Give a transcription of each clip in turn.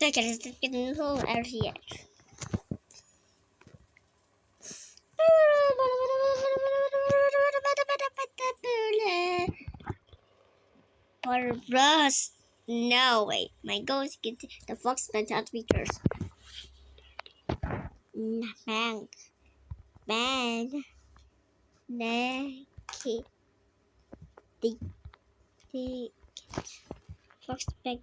Tôi chỉ là cái hôn area. Or Russ. No, wait. My goal is to get the fox spent out meters. Bang. Bang. Naked. The fox back.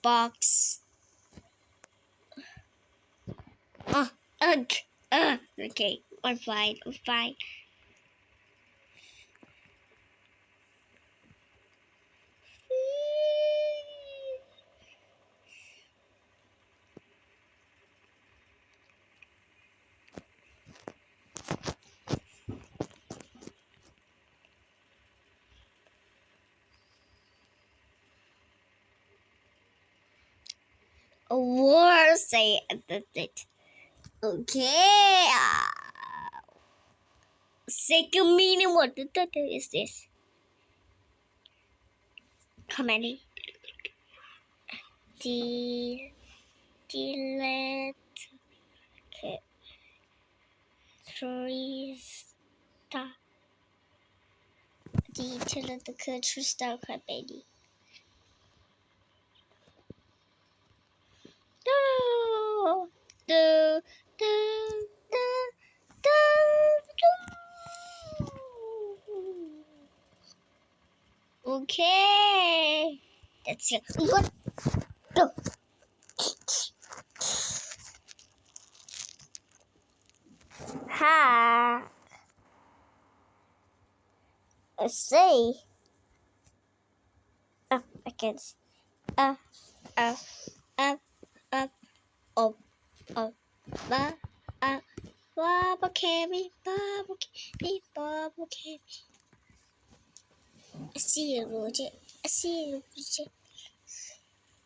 Box. Okay, I'm fine. I'm fine. A war say it. Okay. Second meaning, what is this? Comedy. Delete. Okay. 3-star. Delete the code 3-star baby. No. Do. Okay. That's it. What? Go. Ha. I see. I can. Up. Baba carry. I see you, Roger.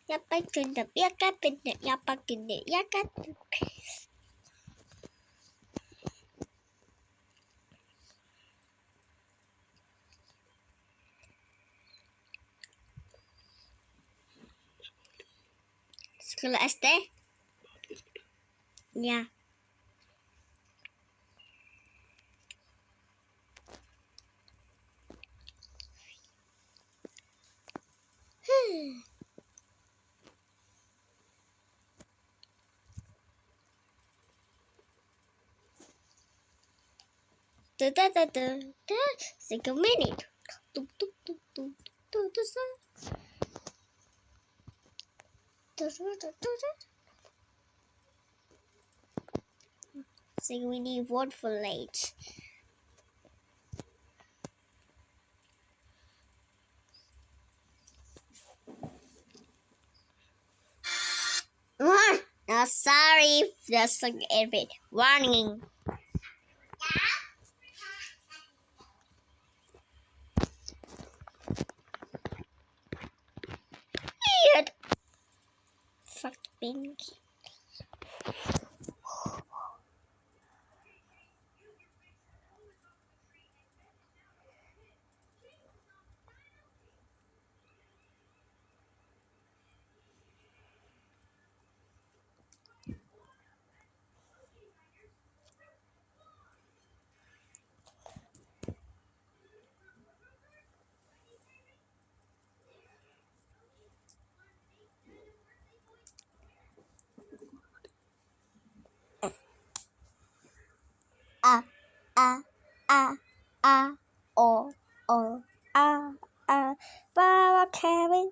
Yapakunda, yakapinda. Sekolah SD? Ya. Single minute. So we need word for late. No, sorry, just like every warning. Weird. Fucked pink. Baba carry.